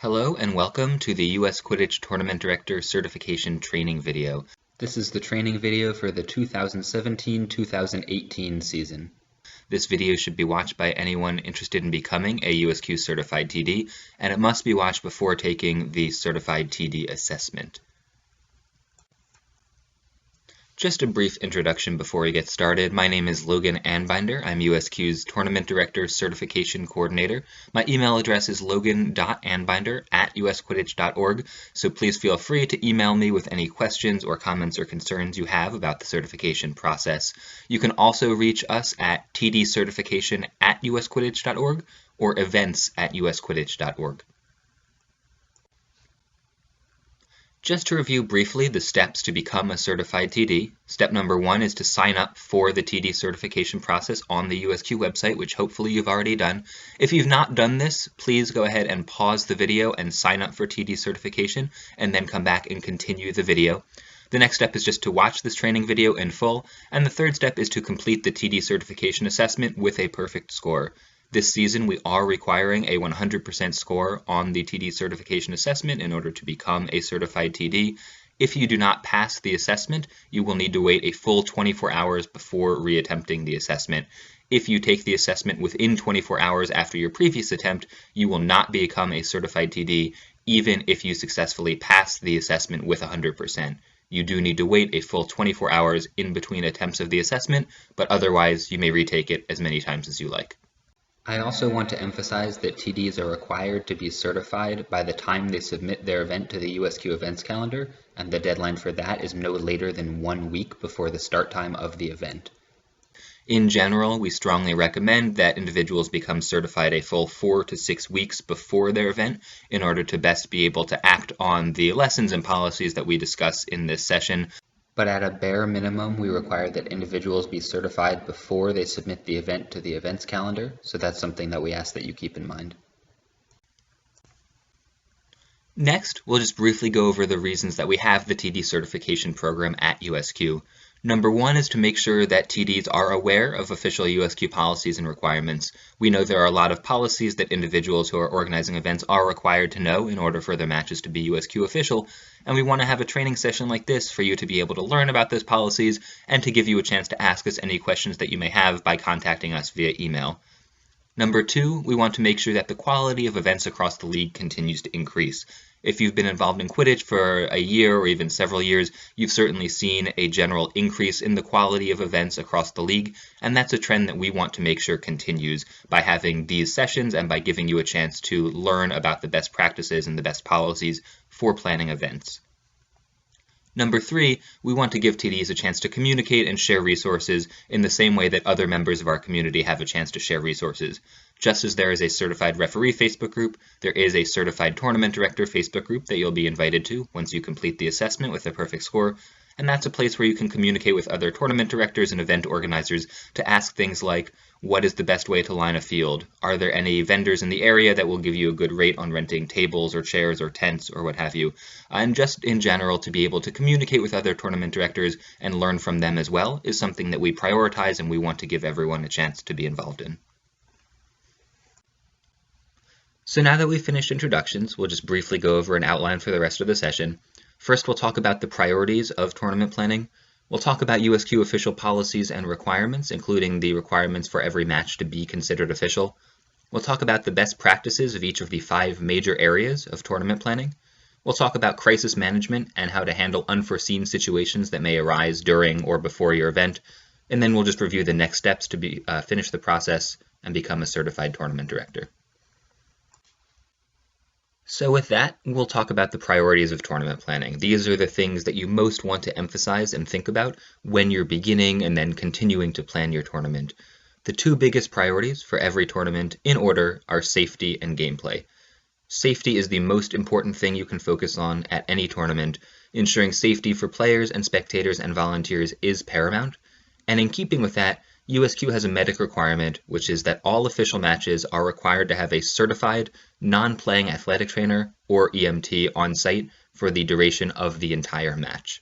Hello and welcome to the US Quidditch Tournament Director Certification Training video. This is the training video for the 2017-2018 season. This video should be watched by anyone interested in becoming a USQ Certified TD, and it must be watched before taking the Certified TD assessment. Just a brief introduction before we get started. My name is Logan Anbinder. I'm USQ's Tournament Director Certification Coordinator. My email address is logan.anbinder@usquidditch.org, so please feel free to email me with any questions or comments or concerns you have about the certification process. You can also reach us at tdcertification@usquidditch.org or events@usquidditch.org. Just to review briefly the steps to become a certified TD, step number 1 is to sign up for the TD certification process on the USQ website, which hopefully you've already done. If you've not done this, please go ahead and pause the video and sign up for TD certification, and then come back and continue the video. The next step is just to watch this training video in full, and the third step is to complete the TD certification assessment with a perfect score. This season, we are requiring a 100% score on the TD certification assessment in order to become a certified TD. If you do not pass the assessment, you will need to wait a full 24 hours before reattempting the assessment. If you take the assessment within 24 hours after your previous attempt, you will not become a certified TD, even if you successfully pass the assessment with 100%. You do need to wait a full 24 hours in between attempts of the assessment, but otherwise you may retake it as many times as you like. I also want to emphasize that TDs are required to be certified by the time they submit their event to the USQ events calendar, and the deadline for that is no later than 1 week before the start time of the event. In general, we strongly recommend that individuals become certified a full 4 to 6 weeks before their event in order to best be able to act on the lessons and policies that we discuss in this session. But at a bare minimum, we require that individuals be certified before they submit the event to the events calendar, so that's something that we ask that you keep in mind. Next, we'll just briefly go over the reasons that we have the TD certification program at USQ. Number 1 is to make sure that TDs are aware of official USQ policies and requirements. We know there are a lot of policies that individuals who are organizing events are required to know in order for their matches to be USQ official, and we want to have a training session like this for you to be able to learn about those policies and to give you a chance to ask us any questions that you may have by contacting us via email. Number 2, we want to make sure that the quality of events across the league continues to increase. If you've been involved in Quidditch for a year or even several years, you've certainly seen a general increase in the quality of events across the league, and that's a trend that we want to make sure continues by having these sessions and by giving you a chance to learn about the best practices and the best policies for planning events. Number 3, we want to give TDs a chance to communicate and share resources in the same way that other members of our community have a chance to share resources. Just as there is a certified referee Facebook group, there is a certified tournament director Facebook group that you'll be invited to once you complete the assessment with a perfect score, and that's a place where you can communicate with other tournament directors and event organizers to ask things like, what is the best way to line a field? Are there any vendors in the area that will give you a good rate on renting tables or chairs or tents or what have you? And just in general, to be able to communicate with other tournament directors and learn from them as well is something that we prioritize and we want to give everyone a chance to be involved in. So now that we've finished introductions, we'll just briefly go over an outline for the rest of the session. First, we'll talk about the priorities of tournament planning. We'll talk about USQ official policies and requirements, including the requirements for every match to be considered official. We'll talk about the best practices of each of the 5 major areas of tournament planning. We'll talk about crisis management and how to handle unforeseen situations that may arise during or before your event. And then we'll just review the next steps to finish the process and become a certified tournament director. So with that, we'll talk about the priorities of tournament planning. These are the things that you most want to emphasize and think about when you're beginning and then continuing to plan your tournament. The 2 biggest priorities for every tournament, in order, are safety and gameplay. Safety is the most important thing you can focus on at any tournament. Ensuring safety for players and spectators and volunteers is paramount. And in keeping with that, USQ has a medic requirement, which is that all official matches are required to have a certified, non-playing athletic trainer or EMT on site for the duration of the entire match.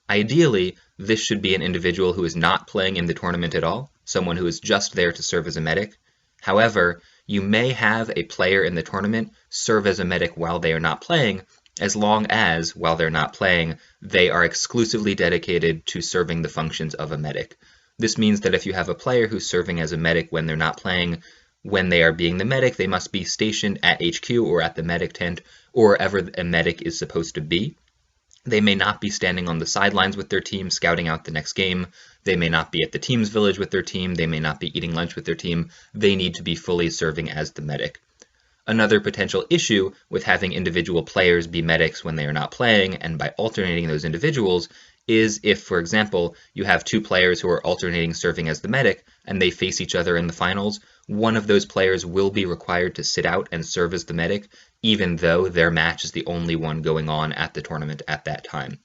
Ideally, this should be an individual who is not playing in the tournament at all, someone who is just there to serve as a medic. However, You may have a player in the tournament serve as a medic while they are not playing, as long as, while they're not playing, they are exclusively dedicated to serving the functions of a medic. This means that if you have a player who's serving as a medic when they're not playing, when they are being the medic, they must be stationed at HQ or at the medic tent or wherever a medic is supposed to be. They may not be standing on the sidelines with their team scouting out the next game. They may not be at the team's village with their team. They may not be eating lunch with their team. They need to be fully serving as the medic. Another potential issue with having individual players be medics when they are not playing and by alternating those individuals is if, for example, you have two players who are alternating serving as the medic and they face each other in the finals, one of those players will be required to sit out and serve as the medic, even though their match is the only one going on at the tournament at that time.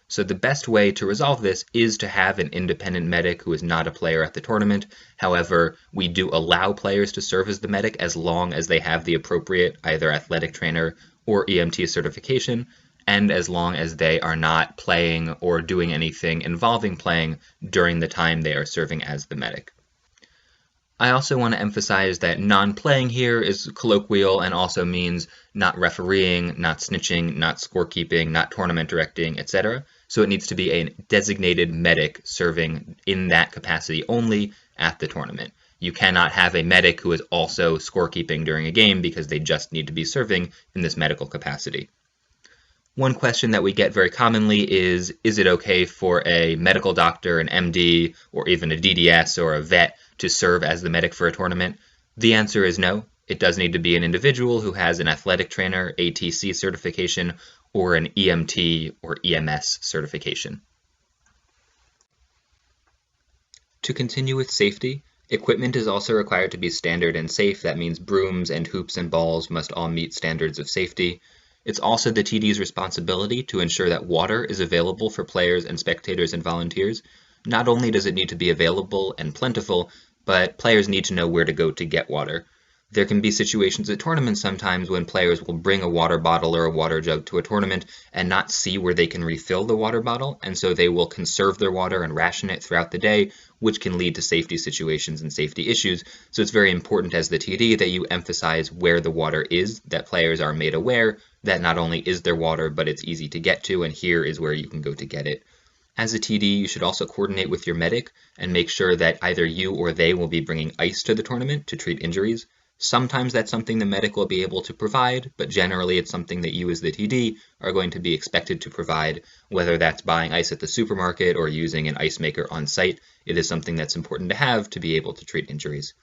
So the best way to resolve this is to have an independent medic who is not a player at the tournament. However, we do allow players to serve as the medic as long as they have the appropriate either athletic trainer or EMT certification, and as long as they are not playing or doing anything involving playing during the time they are serving as the medic. I also want to emphasize that non-playing here is colloquial and also means not refereeing, not snitching, not scorekeeping, not tournament directing, etc. So it needs to be a designated medic serving in that capacity only at the tournament. You cannot have a medic who is also scorekeeping during a game because they just need to be serving in this medical capacity. One question that we get very commonly is it okay for a medical doctor, an MD, or even a DDS or a vet to serve as the medic for a tournament? The answer is no. It does need to be an individual who has an athletic trainer, ATC certification, or an EMT or EMS certification. To continue with safety, equipment is also required to be standard and safe. That means brooms and hoops and balls must all meet standards of safety. It's also the TD's responsibility to ensure that water is available for players and spectators and volunteers. Not only does it need to be available and plentiful, but players need to know where to go to get water. There can be situations at tournaments sometimes when players will bring a water bottle or a water jug to a tournament and not see where they can refill the water bottle, and so they will conserve their water and ration it throughout the day, which can lead to safety situations and safety issues. So it's very important as the TD that you emphasize where the water is, that players are made aware that not only is there water, but it's easy to get to, and here is where you can go to get it. As a TD, you should also coordinate with your medic and make sure that either you or they will be bringing ice to the tournament to treat injuries. Sometimes that's something the medic will be able to provide, but generally it's something that you as the TD are going to be expected to provide, whether that's buying ice at the supermarket or using an ice maker on site. It is something that's important to have to be able to treat injuries.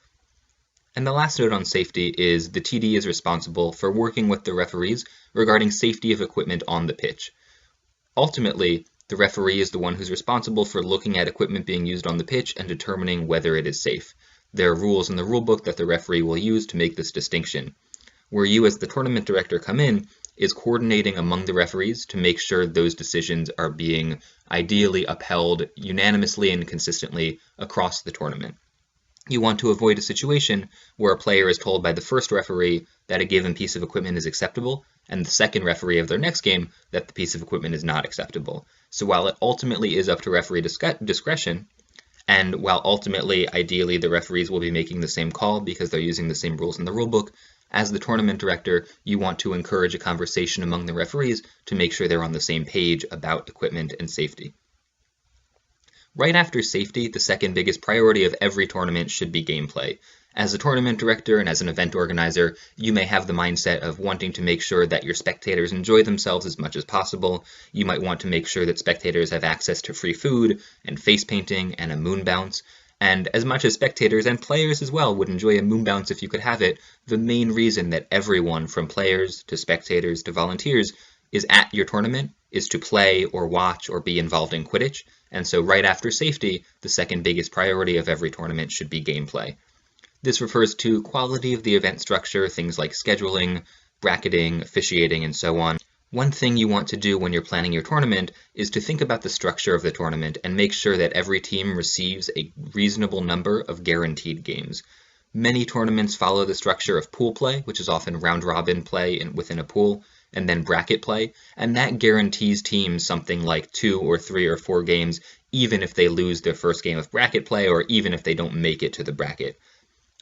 And the last note on safety is the TD is responsible for working with the referees regarding safety of equipment on the pitch. Ultimately, the referee is the one who's responsible for looking at equipment being used on the pitch and determining whether it is safe. There are rules in the rulebook that the referee will use to make this distinction. Where you as the tournament director come in is coordinating among the referees to make sure those decisions are being ideally upheld unanimously and consistently across the tournament. You want to avoid a situation where a player is told by the first referee that a given piece of equipment is acceptable, and the second referee of their next game that the piece of equipment is not acceptable. So while it ultimately is up to referee discretion, and while ultimately, ideally, the referees will be making the same call because they're using the same rules in the rulebook, as the tournament director, you want to encourage a conversation among the referees to make sure they're on the same page about equipment and safety. Right after safety, the second biggest priority of every tournament should be gameplay. As a tournament director and as an event organizer, you may have the mindset of wanting to make sure that your spectators enjoy themselves as much as possible. You might want to make sure that spectators have access to free food and face painting and a moon bounce. And as much as spectators and players as well would enjoy a moon bounce if you could have it, the main reason that everyone from players to spectators to volunteers is at your tournament is to play or watch or be involved in Quidditch. And so right after safety, the second biggest priority of every tournament should be gameplay. This refers to quality of the event structure, things like scheduling, bracketing, officiating, and so on. One thing you want to do when you're planning your tournament is to think about the structure of the tournament and make sure that every team receives a reasonable number of guaranteed games. Many tournaments follow the structure of pool play, which is often round-robin play within a pool, and then bracket play, and that guarantees teams something like 2 or 3 or 4 games, even if they lose their first game of bracket play or even if they don't make it to the bracket.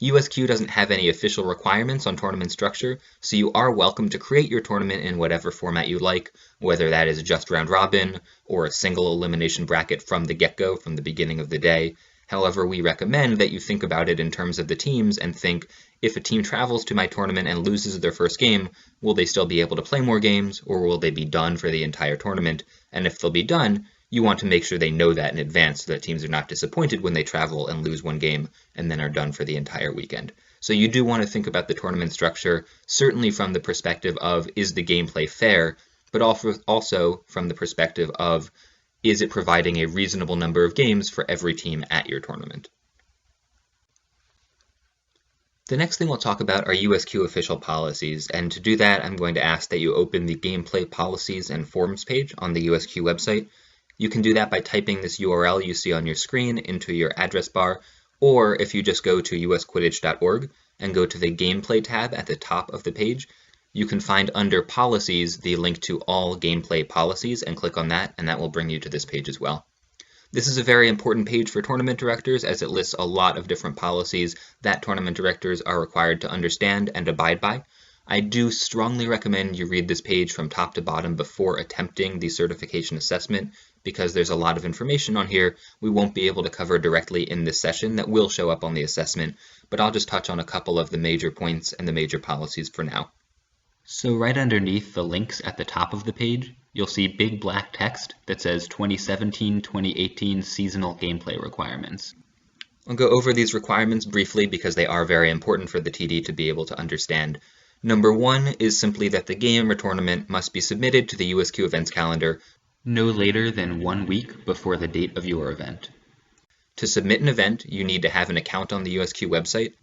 USQ doesn't have any official requirements on tournament structure, so you are welcome to create your tournament in whatever format you like, whether that is just round robin or a single elimination bracket from the get-go, from the beginning of the day. However, we recommend that you think about it in terms of the teams and think, if a team travels to my tournament and loses their first game, will they still be able to play more games, or will they be done for the entire tournament? And if they'll be done, you want to make sure they know that in advance so that teams are not disappointed when they travel and lose one game and then are done for the entire weekend. So you do want to think about the tournament structure, certainly from the perspective of, is the gameplay fair, but also from the perspective of, is it providing a reasonable number of games for every team at your tournament? The next thing we'll talk about are USQ Official Policies, and to do that I'm going to ask that you open the Gameplay Policies and Forms page on the USQ website. You can do that by typing this URL you see on your screen into your address bar, or if you just go to usquidditch.org and go to the Gameplay tab at the top of the page, you can find under Policies the link to all gameplay policies and click on that, and that will bring you to this page as well. This is a very important page for tournament directors as it lists a lot of different policies that tournament directors are required to understand and abide by. I do strongly recommend you read this page from top to bottom before attempting the certification assessment, because there's a lot of information on here we won't be able to cover directly in this session that will show up on the assessment, but I'll just touch on a couple of the major points and the major policies for now. So right underneath the links at the top of the page, you'll see big black text that says 2017-2018 seasonal gameplay requirements. I'll go over these requirements briefly because they are very important for the TD to be able to understand. Number one is simply that the game or tournament must be submitted to the USQ events calendar no later than 1 week before the date of your event. To submit an event, you need to have an account on the USQ website.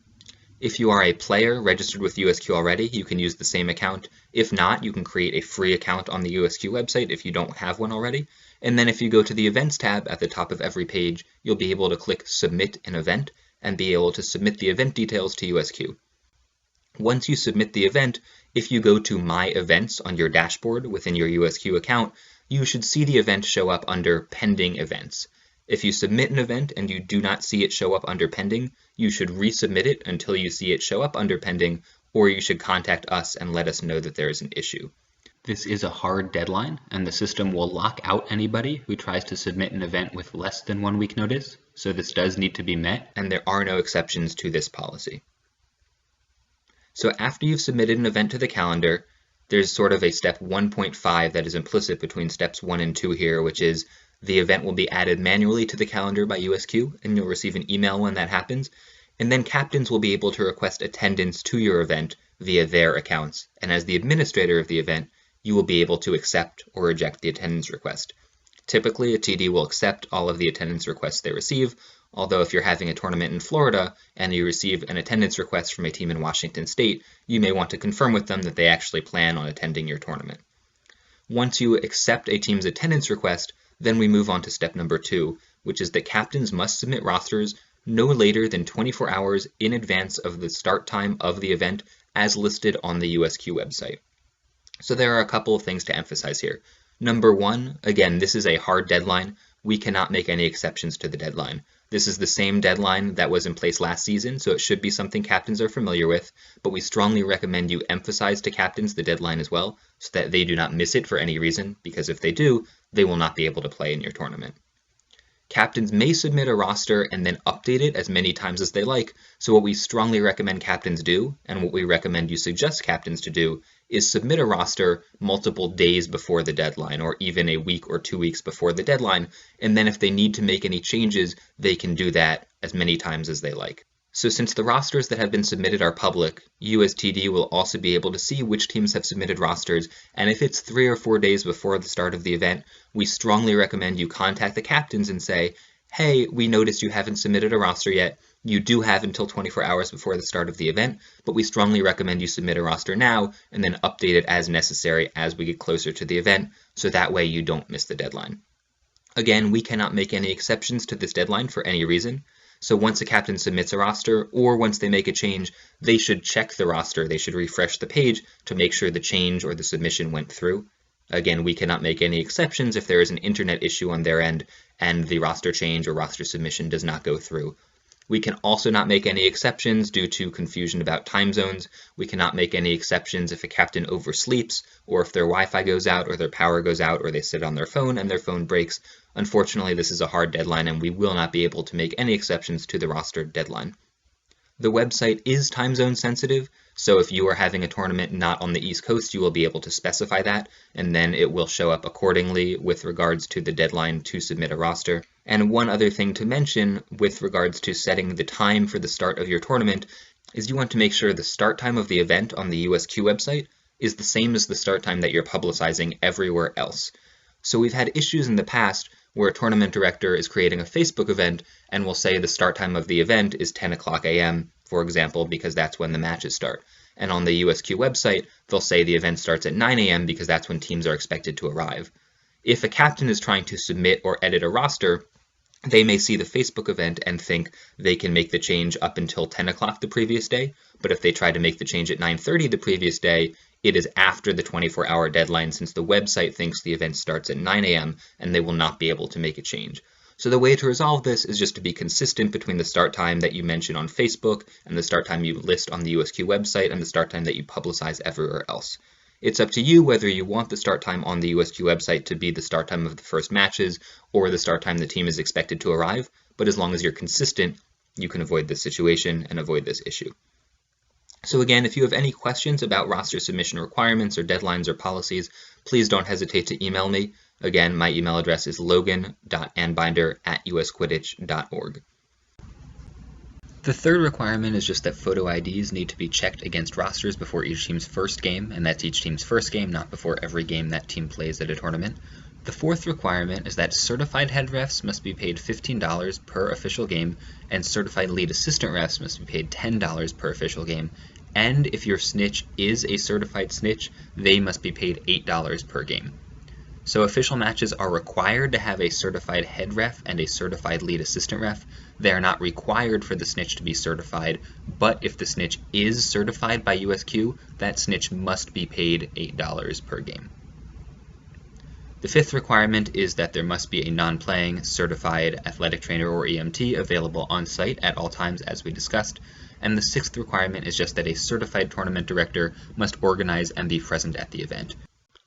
If you are a player registered with USQ already, you can use the same account. If not, you can create a free account on the USQ website if you don't have one already. And then if you go to the Events tab at the top of every page, you'll be able to click Submit an Event and be able to submit the event details to USQ. Once you submit the event, if you go to My Events on your dashboard within your USQ account, you should see the event show up under Pending Events. If you submit an event and you do not see it show up under Pending, you should resubmit it until you see it show up under Pending, or you should contact us and let us know that there is an issue. This is a hard deadline, and the system will lock out anybody who tries to submit an event with less than 1 week notice, so this does need to be met, and there are no exceptions to this policy. So after you've submitted an event to the calendar, there's sort of a step 1.5 that is implicit between steps 1 and 2 here, which is the event will be added manually to the calendar by USQ, and you'll receive an email when that happens. And then captains will be able to request attendance to your event via their accounts. And as the administrator of the event, you will be able to accept or reject the attendance request. Typically, a TD will accept all of the attendance requests they receive, although if you're having a tournament in Florida and you receive an attendance request from a team in Washington State, you may want to confirm with them that they actually plan on attending your tournament. Once you accept a team's attendance request, then we move on to step number 2, which is that captains must submit rosters no later than 24 hours in advance of the start time of the event as listed on the USQ website. So there are a couple of things to emphasize here. Number 1, again, this is a hard deadline. We cannot make any exceptions to the deadline. This is the same deadline that was in place last season, so it should be something captains are familiar with, but we strongly recommend you emphasize to captains the deadline as well, so that they do not miss it for any reason, because if they do, they will not be able to play in your tournament. Captains may submit a roster and then update it as many times as they like, so what we strongly recommend captains do, and what we recommend you suggest captains to do, is submit a roster multiple days before the deadline, or even a week or 2 weeks before the deadline, and then if they need to make any changes, they can do that as many times as they like. So since the rosters that have been submitted are public, you as TD will also be able to see which teams have submitted rosters, and if it's 3 or 4 days before the start of the event, we strongly recommend you contact the captains and say, hey, we noticed you haven't submitted a roster yet. You do have until 24 hours before the start of the event, but we strongly recommend you submit a roster now and then update it as necessary as we get closer to the event, so that way you don't miss the deadline. Again, we cannot make any exceptions to this deadline for any reason. So once a captain submits a roster, or once they make a change, they should check the roster. They should refresh the page to make sure the change or the submission went through. Again, we cannot make any exceptions if there is an internet issue on their end and the roster change or roster submission does not go through. We can also not make any exceptions due to confusion about time zones. We cannot make any exceptions if a captain oversleeps, or if their Wi-Fi goes out, or their power goes out, or they sit on their phone and their phone breaks. Unfortunately, this is a hard deadline, and we will not be able to make any exceptions to the roster deadline. The website is time zone sensitive, so if you are having a tournament not on the East Coast, you will be able to specify that, and then it will show up accordingly with regards to the deadline to submit a roster. And one other thing to mention with regards to setting the time for the start of your tournament is you want to make sure the start time of the event on the USQ website is the same as the start time that you're publicizing everywhere else. So we've had issues in the past where a tournament director is creating a Facebook event and will say the start time of the event is 10 o'clock a.m., for example, because that's when the matches start. And on the USQ website, they'll say the event starts at 9 a.m. because that's when teams are expected to arrive. If a captain is trying to submit or edit a roster, they may see the Facebook event and think they can make the change up until 10 o'clock the previous day, but if they try to make the change at 9:30 the previous day, it is after the 24-hour deadline since the website thinks the event starts at 9 a.m. and they will not be able to make a change. So the way to resolve this is just to be consistent between the start time that you mention on Facebook and the start time you list on the USQ website and the start time that you publicize everywhere else. It's up to you whether you want the start time on the USQ website to be the start time of the first matches or the start time the team is expected to arrive, but as long as you're consistent, you can avoid this situation and avoid this issue. So again, if you have any questions about roster submission requirements or deadlines or policies, please don't hesitate to email me. Again, my email address is logan.anbinder@usquidditch.org. The third requirement is just that photo IDs need to be checked against rosters before each team's first game, and that's each team's first game, not before every game that team plays at a tournament. The fourth requirement is that certified head refs must be paid $15 per official game, and certified lead assistant refs must be paid $10 per official game, and if your snitch is a certified snitch, they must be paid $8 per game. So official matches are required to have a certified head ref and a certified lead assistant ref. They are not required for the snitch to be certified, but if the snitch is certified by USQ, that snitch must be paid $8 per game. The fifth requirement is that there must be a non-playing certified athletic trainer or EMT available on site at all times, as we discussed. And the sixth requirement is just that a certified tournament director must organize and be present at the event.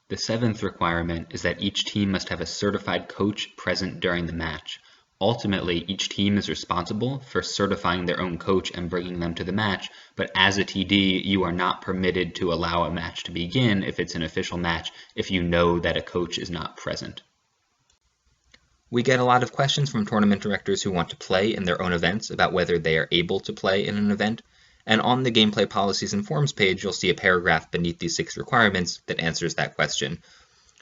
The seventh requirement is that each team must have a certified coach present during the match. Ultimately, each team is responsible for certifying their own coach and bringing them to the match, but as a TD, you are not permitted to allow a match to begin if it's an official match if you know that a coach is not present. We get a lot of questions from tournament directors who want to play in their own events about whether they are able to play in an event. And on the Gameplay Policies and Forms page, you'll see a paragraph beneath these 6 requirements that answers that question.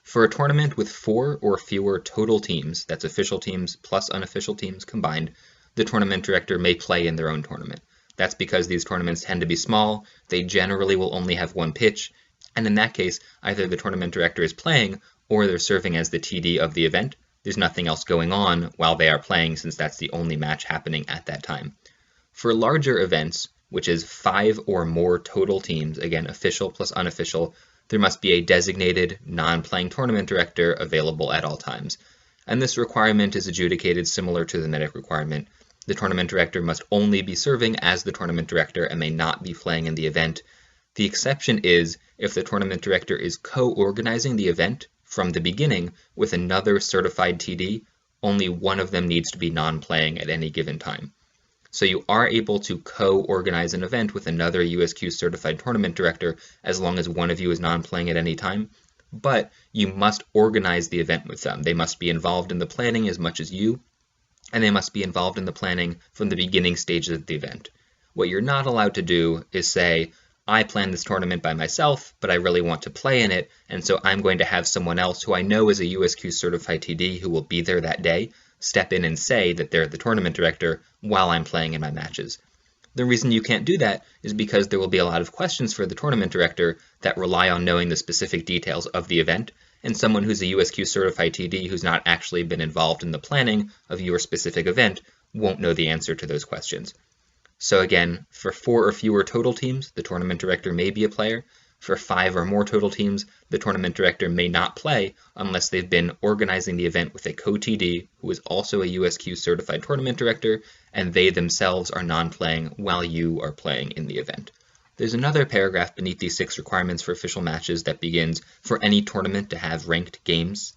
For a tournament with 4 or fewer total teams, that's official teams plus unofficial teams combined, the tournament director may play in their own tournament. That's because these tournaments tend to be small, they generally will only have one pitch, and in that case, either the tournament director is playing or they're serving as the TD of the event. There's nothing else going on while they are playing since that's the only match happening at that time. For larger events, which is 5 or more total teams, again official plus unofficial, there must be a designated non-playing tournament director available at all times. And this requirement is adjudicated similar to the medic requirement. The tournament director must only be serving as the tournament director and may not be playing in the event. The exception is if the tournament director is co-organizing the event from the beginning with another certified TD, only one of them needs to be non-playing at any given time. So you are able to co-organize an event with another USQ Certified Tournament Director as long as one of you is non-playing at any time, but you must organize the event with them. They must be involved in the planning as much as you, and they must be involved in the planning from the beginning stages of the event. What you're not allowed to do is say, I planned this tournament by myself, but I really want to play in it, and so I'm going to have someone else who I know is a USQ Certified TD who will be there that day step in and say that they're the tournament director while I'm playing in my matches. The reason you can't do that is because there will be a lot of questions for the tournament director that rely on knowing the specific details of the event, and someone who's a USQ Certified TD who's not actually been involved in the planning of your specific event won't know the answer to those questions. So again, for 4 or fewer total teams, the tournament director may be a player. For 5 or more total teams, the tournament director may not play unless they've been organizing the event with a co-TD who is also a USQ Certified Tournament Director, and they themselves are non-playing while you are playing in the event. There's another paragraph beneath these 6 requirements for official matches that begins, for any tournament to have ranked games, ...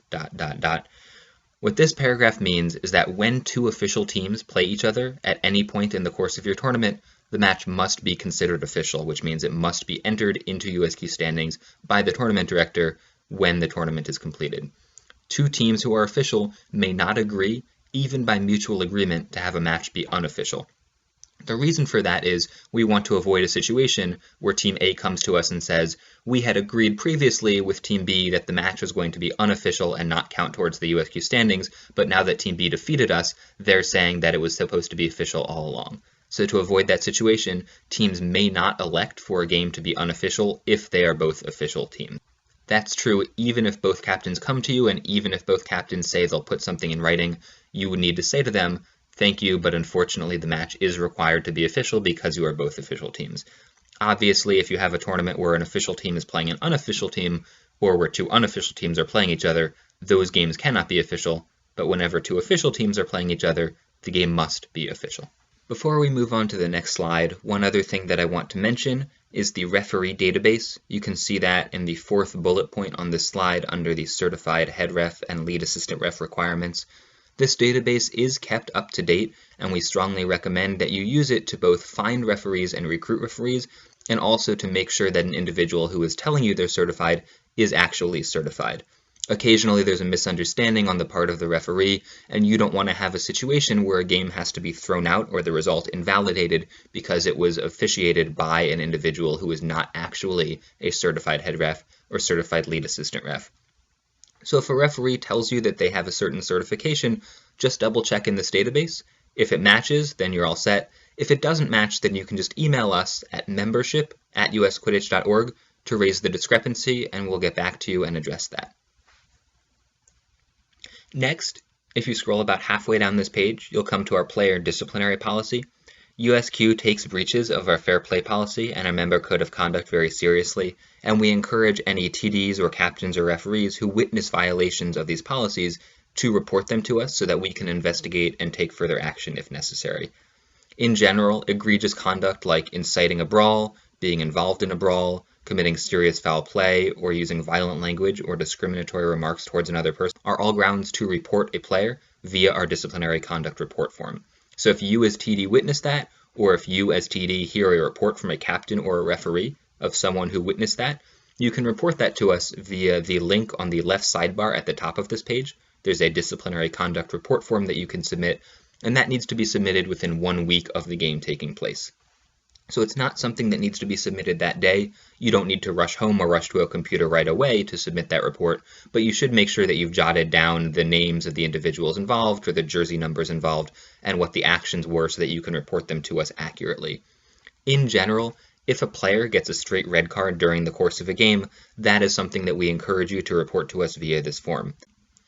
What this paragraph means is that when 2 official teams play each other at any point in the course of your tournament, the match must be considered official, which means it must be entered into USQ standings by the tournament director when the tournament is completed. 2 teams who are official may not agree, even by mutual agreement, to have a match be unofficial. The reason for that is we want to avoid a situation where Team A comes to us and says, we had agreed previously with Team B that the match was going to be unofficial and not count towards the USQ standings, but now that Team B defeated us, they're saying that it was supposed to be official all along. So to avoid that situation, teams may not elect for a game to be unofficial if they are both official teams. That's true even if both captains come to you, and even if both captains say they'll put something in writing, you would need to say to them, thank you, but unfortunately the match is required to be official because you are both official teams. Obviously, if you have a tournament where an official team is playing an unofficial team, or where 2 unofficial teams are playing each other, those games cannot be official, but whenever 2 official teams are playing each other, the game must be official. Before we move on to the next slide, one other thing that I want to mention is the referee database. You can see that in the 4th bullet point on this slide under the certified head ref and lead assistant ref requirements. This database is kept up to date, and we strongly recommend that you use it to both find referees and recruit referees, and also to make sure that an individual who is telling you they're certified is actually certified. Occasionally there's a misunderstanding on the part of the referee, and you don't want to have a situation where a game has to be thrown out or the result invalidated because it was officiated by an individual who is not actually a certified head ref or certified lead assistant ref. So if a referee tells you that they have a certain certification, just double check in this database. If it matches, then you're all set. If it doesn't match, then you can just email us at membership@usquidditch.org to raise the discrepancy, and we'll get back to you and address that. Next, if you scroll about halfway down this page, you'll come to our player disciplinary policy. USQ takes breaches of our fair play policy and our member code of conduct very seriously, and we encourage any TDs or captains or referees who witness violations of these policies to report them to us so that we can investigate and take further action if necessary. In general, egregious conduct like inciting a brawl, being involved in a brawl, committing serious foul play, or using violent language or discriminatory remarks towards another person are all grounds to report a player via our disciplinary conduct report form. So if you as TD witness that, or if you as TD hear a report from a captain or a referee of someone who witnessed that, you can report that to us via the link on the left sidebar at the top of this page. There's a disciplinary conduct report form that you can submit, and that needs to be submitted within 1 week of the game taking place. So it's not something that needs to be submitted that day. You don't need to rush home or rush to a computer right away to submit that report, but you should make sure that you've jotted down the names of the individuals involved or the jersey numbers involved and what the actions were so that you can report them to us accurately. In general, if a player gets a straight red card during the course of a game, that is something that we encourage you to report to us via this form.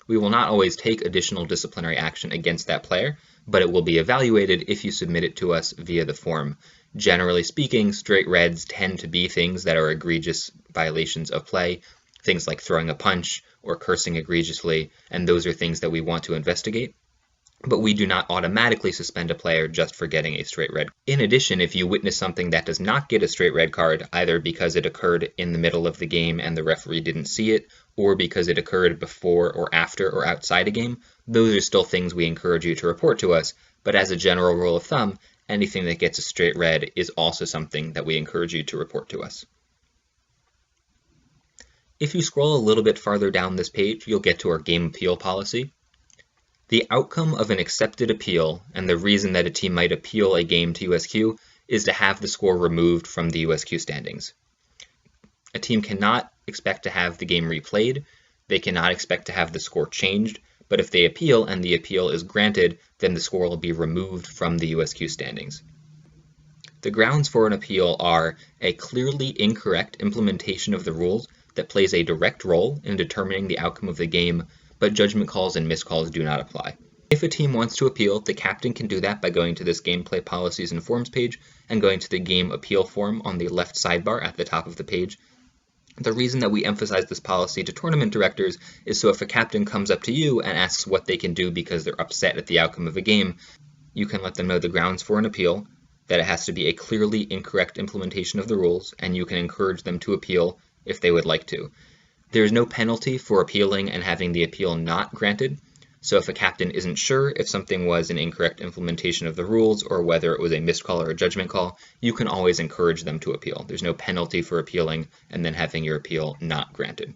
We will not always take additional disciplinary action against that player, but it will be evaluated if you submit it to us via the form. Generally speaking, straight reds tend to be things that are egregious violations of play, things like throwing a punch or cursing egregiously, and those are things that we want to investigate. But we do not automatically suspend a player just for getting a straight red. In addition, if you witness something that does not get a straight red card, either because it occurred in the middle of the game and the referee didn't see it, or because it occurred before or after or outside a game, those are still things we encourage you to report to us. But as a general rule of thumb, anything that gets a straight red is also something that we encourage you to report to us. If you scroll a little bit farther down this page, you'll get to our game appeal policy. The outcome of an accepted appeal, and the reason that a team might appeal a game to USQ, is to have the score removed from the USQ standings. A team cannot expect to have the game replayed, they cannot expect to have the score changed, but if they appeal and the appeal is granted, then the score will be removed from the USQ standings. The grounds for an appeal are a clearly incorrect implementation of the rules that plays a direct role in determining the outcome of the game, but judgment calls and miscalls do not apply. If a team wants to appeal, the captain can do that by going to this gameplay policies and forms page and going to the game appeal form on the left sidebar at the top of the page. The reason that we emphasize this policy to tournament directors is so if a captain comes up to you and asks what they can do because they're upset at the outcome of a game, you can let them know the grounds for an appeal, that it has to be a clearly incorrect implementation of the rules, and you can encourage them to appeal if they would like to. There is no penalty for appealing and having the appeal not granted. So if a captain isn't sure if something was an incorrect implementation of the rules or whether it was a missed call or a judgment call, you can always encourage them to appeal. There's no penalty for appealing and then having your appeal not granted.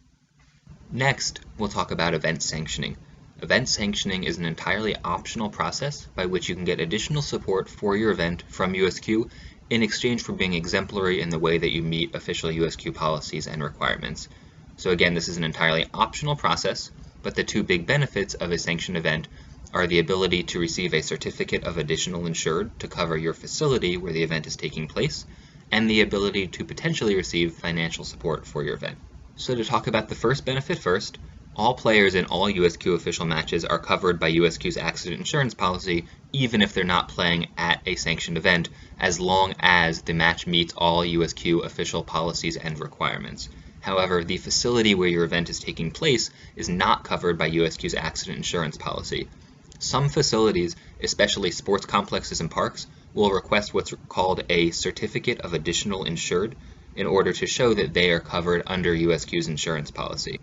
Next, we'll talk about event sanctioning. Event sanctioning is an entirely optional process by which you can get additional support for your event from USQ in exchange for being exemplary in the way that you meet official USQ policies and requirements. So again, this is an entirely optional process, but the two big benefits of a sanctioned event are the ability to receive a certificate of additional insured to cover your facility where the event is taking place, and the ability to potentially receive financial support for your event. So to talk about the first benefit first, all players in all USQ official matches are covered by USQ's accident insurance policy, even if they're not playing at a sanctioned event, as long as the match meets all USQ official policies and requirements. However, the facility where your event is taking place is not covered by USQ's accident insurance policy. Some facilities, especially sports complexes and parks, will request what's called a certificate of additional insured in order to show that they are covered under USQ's insurance policy.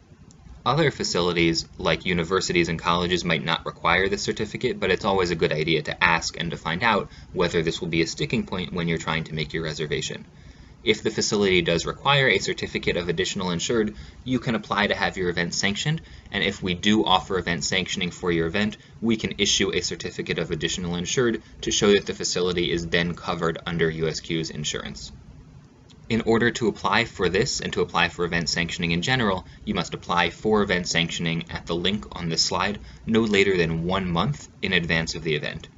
Other facilities, like universities and colleges, might not require this certificate, but it's always a good idea to ask and to find out whether this will be a sticking point when you're trying to make your reservation. If the facility does require a certificate of additional insured, you can apply to have your event sanctioned, and if we do offer event sanctioning for your event, we can issue a certificate of additional insured to show that the facility is then covered under USQ's insurance. In order to apply for this and to apply for event sanctioning in general, you must apply for event sanctioning at the link on this slide no later than 1 month in advance of the event.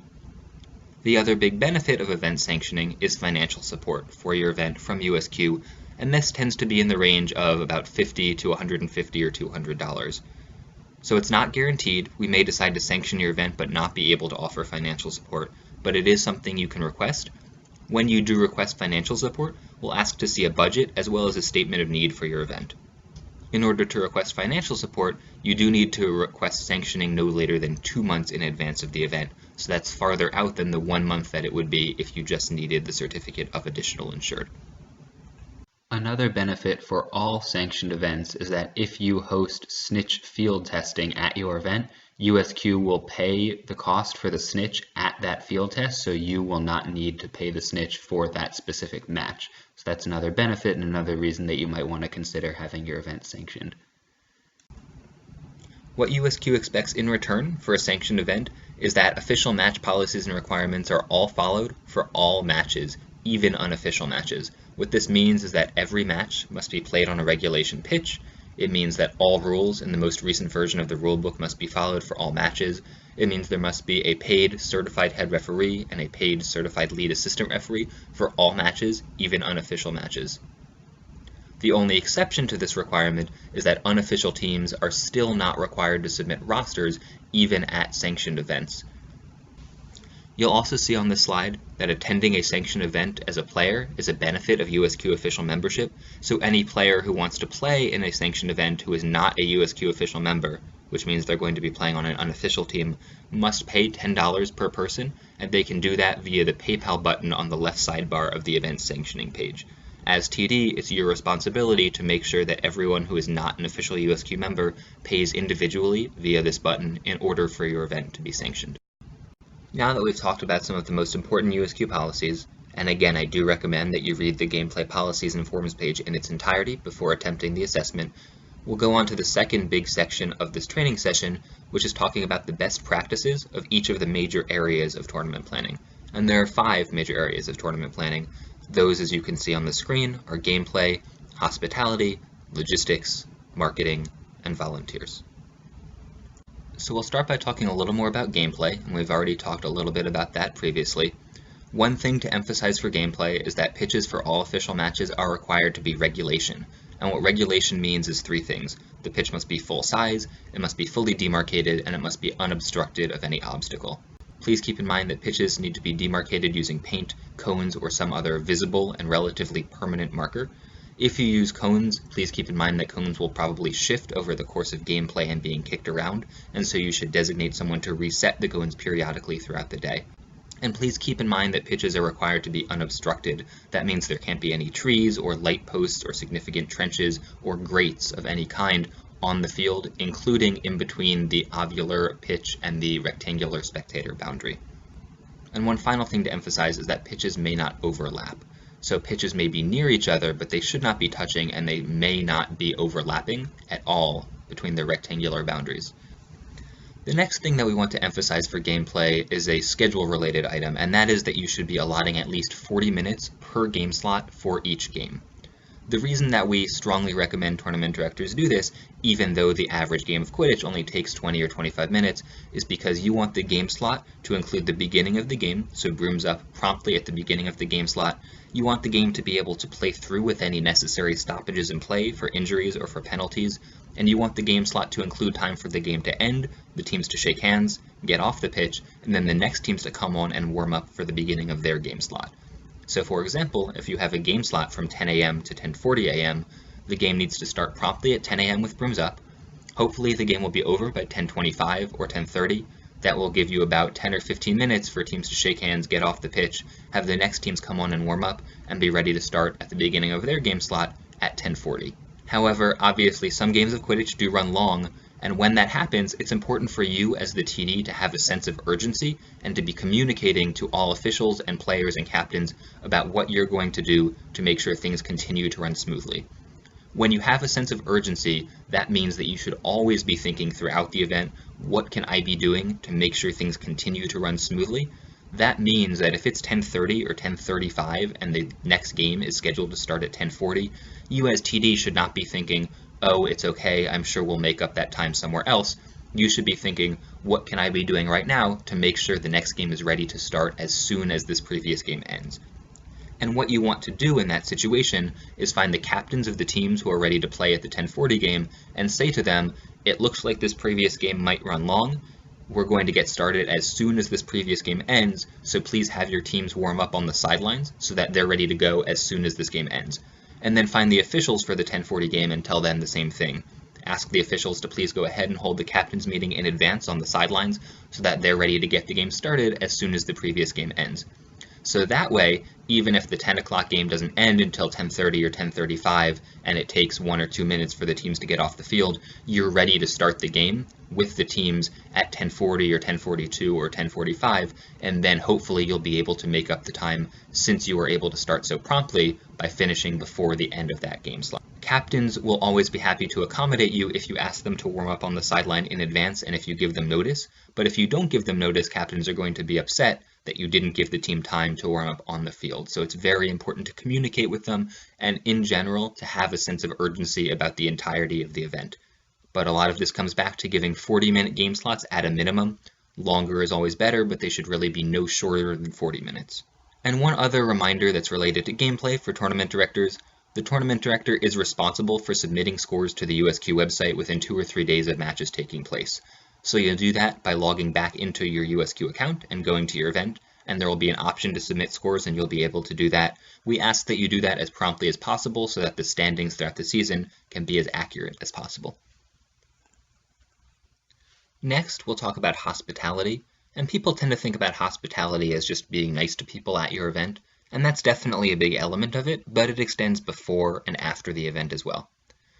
The other big benefit of event sanctioning is financial support for your event from USQ, and this tends to be in the range of about $50 to $150 or $200. So it's not guaranteed. We may decide to sanction your event but not be able to offer financial support, but it is something you can request. When you do request financial support, we'll ask to see a budget as well as a statement of need for your event. In order to request financial support, you do need to request sanctioning no later than 2 months in advance of the event, so that's farther out than the 1 month that it would be if you just needed the certificate of additional insured. Another benefit for all sanctioned events is that if you host snitch field testing at your event, USQ will pay the cost for the snitch at that field test, so you will not need to pay the snitch for that specific match. So that's another benefit and another reason that you might want to consider having your event sanctioned. What USQ expects in return for a sanctioned event is that official match policies and requirements are all followed for all matches, even unofficial matches. What this means is that every match must be played on a regulation pitch. It means that all rules in the most recent version of the rulebook must be followed for all matches. It means there must be a paid certified head referee and a paid certified lead assistant referee for all matches, even unofficial matches. The only exception to this requirement is that unofficial teams are still not required to submit rosters even at sanctioned events. You'll also see on this slide that attending a sanctioned event as a player is a benefit of USQ official membership, so any player who wants to play in a sanctioned event who is not a USQ official member, which means they're going to be playing on an unofficial team, must pay $10 per person, and they can do that via the PayPal button on the left sidebar of the event sanctioning page. As TD, it's your responsibility to make sure that everyone who is not an official USQ member pays individually via this button in order for your event to be sanctioned. Now that we've talked about some of the most important USQ policies, and again I do recommend that you read the gameplay policies and forms page in its entirety before attempting the assessment, we'll go on to the second big section of this training session, which is talking about the best practices of each of the major areas of tournament planning. And there are 5 major areas of tournament planning. Those, as you can see on the screen, are gameplay, hospitality, logistics, marketing, and volunteers. So we'll start by talking a little more about gameplay, and we've already talked a little bit about that previously. One thing to emphasize for gameplay is that pitches for all official matches are required to be regulation. And what regulation means is 3 things. The pitch must be full size, it must be fully demarcated, and it must be unobstructed of any obstacle. Please keep in mind that pitches need to be demarcated using paint, cones, or some other visible and relatively permanent marker. If you use cones, please keep in mind that cones will probably shift over the course of gameplay and being kicked around, and so you should designate someone to reset the cones periodically throughout the day. And please keep in mind that pitches are required to be unobstructed. That means there can't be any trees or light posts or significant trenches or grates of any kind on the field, including in between the ovular pitch and the rectangular spectator boundary. And one final thing to emphasize is that pitches may not overlap. So pitches may be near each other, but they should not be touching, and they may not be overlapping at all between the rectangular boundaries. The next thing that we want to emphasize for gameplay is a schedule-related item, and that is that you should be allotting at least 40 minutes per game slot for each game. The reason that we strongly recommend tournament directors do this, even though the average game of Quidditch only takes 20 or 25 minutes, is because you want the game slot to include the beginning of the game, so brooms up promptly at the beginning of the game slot. You want the game to be able to play through with any necessary stoppages in play for injuries or for penalties, and you want the game slot to include time for the game to end, the teams to shake hands, get off the pitch, and then the next teams to come on and warm up for the beginning of their game slot. So for example, if you have a game slot from 10 a.m. to 10:40 a.m., the game needs to start promptly at 10 a.m. with brooms up. Hopefully the game will be over by 10:25 or 10:30. That will give you about 10 or 15 minutes for teams to shake hands, get off the pitch, have the next teams come on and warm up, and be ready to start at the beginning of their game slot at 10:40. However, obviously some games of Quidditch do run long, and when that happens, it's important for you as the TD to have a sense of urgency and to be communicating to all officials and players and captains about what you're going to do to make sure things continue to run smoothly. When you have a sense of urgency, that means that you should always be thinking throughout the event, what can I be doing to make sure things continue to run smoothly? That means that if it's 10:30 or 10:35 and the next game is scheduled to start at 10:40, you as TD should not be thinking, oh, it's okay, I'm sure we'll make up that time somewhere else. You should be thinking, what can I be doing right now to make sure the next game is ready to start as soon as this previous game ends? And what you want to do in that situation is find the captains of the teams who are ready to play at the 10:40 game and say to them, it looks like this previous game might run long. We're going to get started as soon as this previous game ends, so please have your teams warm up on the sidelines so that they're ready to go as soon as this game ends. And then find the officials for the 10:40 game and tell them the same thing. Ask the officials to please go ahead and hold the captain's meeting in advance on the sidelines so that they're ready to get the game started as soon as the previous game ends. So that way, even if the 10 o'clock game doesn't end until 10:30 or 10:35 and it takes 1 or 2 minutes for the teams to get off the field, you're ready to start the game with the teams at 10:40 or 10:42 or 10:45, and then hopefully you'll be able to make up the time since you were able to start so promptly by finishing before the end of that game slot. Captains will always be happy to accommodate you if you ask them to warm up on the sideline in advance and if you give them notice, but if you don't give them notice, captains are going to be upset that you didn't give the team time to warm up on the field. So it's very important to communicate with them and in general to have a sense of urgency about the entirety of the event. But a lot of this comes back to giving 40-minute game slots at a minimum. Longer is always better, but they should really be no shorter than 40 minutes. And one other reminder that's related to gameplay for tournament directors, the tournament director is responsible for submitting scores to the USQ website within 2 or 3 days of matches taking place. So you'll do that by logging back into your USQ account and going to your event, and there will be an option to submit scores and you'll be able to do that. We ask that you do that as promptly as possible so that the standings throughout the season can be as accurate as possible. Next, we'll talk about hospitality, and people tend to think about hospitality as just being nice to people at your event, and that's definitely a big element of it, but it extends before and after the event as well.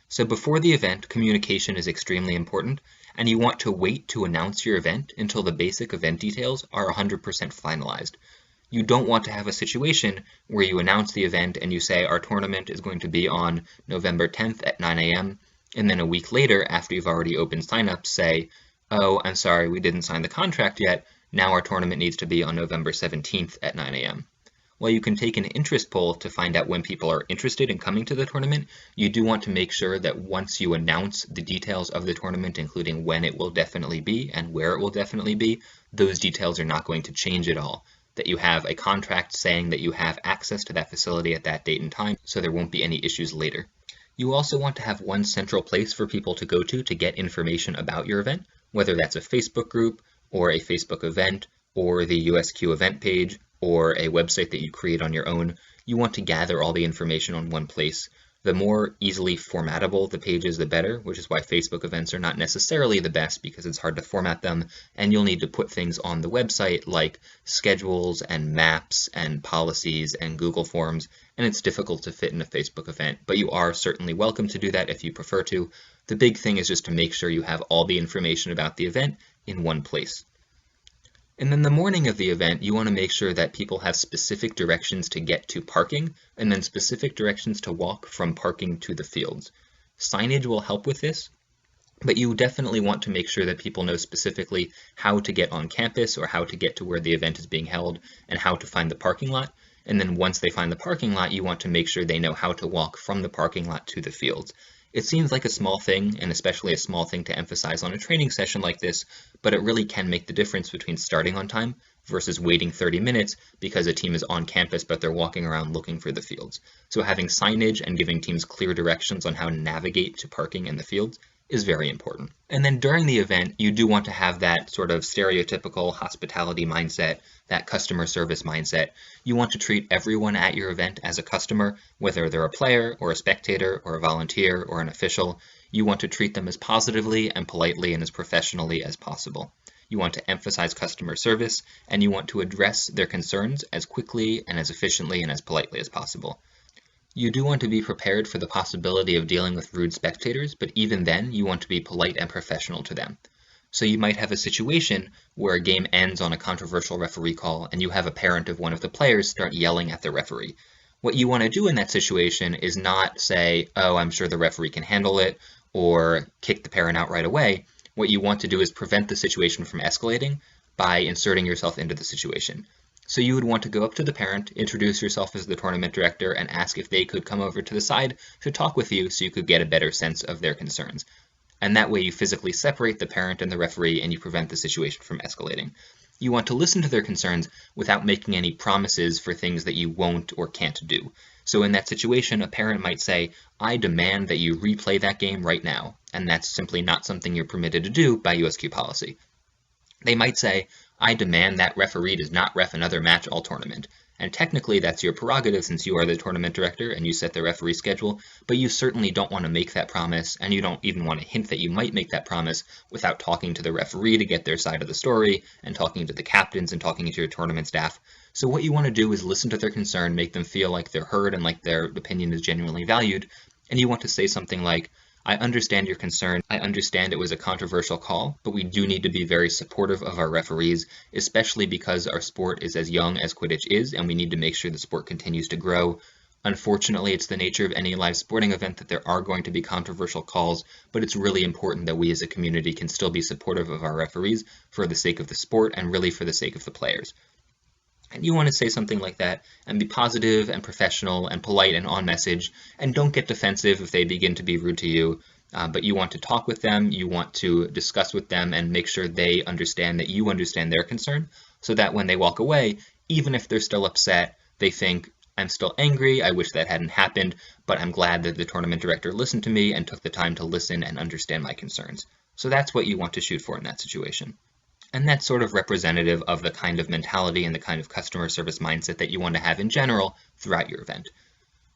So before the event, communication is extremely important, and you want to wait to announce your event until the basic event details are 100% finalized. You don't want to have a situation where you announce the event and you say our tournament is going to be on November 10th at 9 a.m., and then a week later, after you've already opened signups, say, oh, I'm sorry, we didn't sign the contract yet, now our tournament needs to be on November 17th at 9 a.m. While you can take an interest poll to find out when people are interested in coming to the tournament, you do want to make sure that once you announce the details of the tournament, including when it will definitely be and where it will definitely be, those details are not going to change at all. That you have a contract saying that you have access to that facility at that date and time, so there won't be any issues later. You also want to have one central place for people to go to get information about your event, whether that's a Facebook group or a Facebook event or the USQ event page or a website that you create on your own. You want to gather all the information on one place. The more easily formatable the page is, the better, which is why Facebook events are not necessarily the best because it's hard to format them, and you'll need to put things on the website like schedules and maps and policies and Google Forms, and it's difficult to fit in a Facebook event, but you are certainly welcome to do that if you prefer to. The big thing is just to make sure you have all the information about the event in one place. And then the morning of the event, you want to make sure that people have specific directions to get to parking, and then specific directions to walk from parking to the fields. Signage will help with this, but you definitely want to make sure that people know specifically how to get on campus or how to get to where the event is being held and how to find the parking lot. And then once they find the parking lot, you want to make sure they know how to walk from the parking lot to the fields. It seems like a small thing, and especially a small thing to emphasize on a training session like this, but it really can make the difference between starting on time versus waiting 30 minutes because a team is on campus but they're walking around looking for the fields. So having signage and giving teams clear directions on how to navigate to parking in the fields is very important. And then during the event, you do want to have that sort of stereotypical hospitality mindset, that customer service mindset. You want to treat everyone at your event as a customer, whether they're a player or a spectator or a volunteer or an official. You want to treat them as positively and politely and as professionally as possible. You want to emphasize customer service, and you want to address their concerns as quickly and as efficiently and as politely as possible. You do want to be prepared for the possibility of dealing with rude spectators, but even then, you want to be polite and professional to them. So you might have a situation where a game ends on a controversial referee call, and you have a parent of one of the players start yelling at the referee. What you want to do in that situation is not say, oh, I'm sure the referee can handle it, or kick the parent out right away. What you want to do is prevent the situation from escalating by inserting yourself into the situation. So you would want to go up to the parent, introduce yourself as the tournament director, and ask if they could come over to the side to talk with you so you could get a better sense of their concerns. And that way you physically separate the parent and the referee and you prevent the situation from escalating. You want to listen to their concerns without making any promises for things that you won't or can't do. So in that situation, a parent might say, I demand that you replay that game right now, and that's simply not something you're permitted to do by USQ policy. They might say, I demand that referee does not ref another match all tournament. And technically that's your prerogative since you are the tournament director and you set the referee schedule, but you certainly don't want to make that promise, and you don't even want to hint that you might make that promise without talking to the referee to get their side of the story, and talking to the captains and talking to your tournament staff. So what you want to do is listen to their concern, make them feel like they're heard and like their opinion is genuinely valued, and you want to say something like, I understand your concern. I understand it was a controversial call, but we do need to be very supportive of our referees, especially because our sport is as young as Quidditch is, and we need to make sure the sport continues to grow. Unfortunately, it's the nature of any live sporting event that there are going to be controversial calls, but it's really important that we as a community can still be supportive of our referees for the sake of the sport and really for the sake of the players. And you want to say something like that and be positive and professional and polite and on message, and don't get defensive if they begin to be rude to you, but you want to talk with them, you want to discuss with them and make sure they understand that you understand their concern, so that when they walk away, even if they're still upset, they think, I'm still angry, I wish that hadn't happened, but I'm glad that the tournament director listened to me and took the time to listen and understand my concerns. So that's what you want to shoot for in that situation. And that's sort of representative of the kind of mentality and the kind of customer service mindset that you want to have in general throughout your event.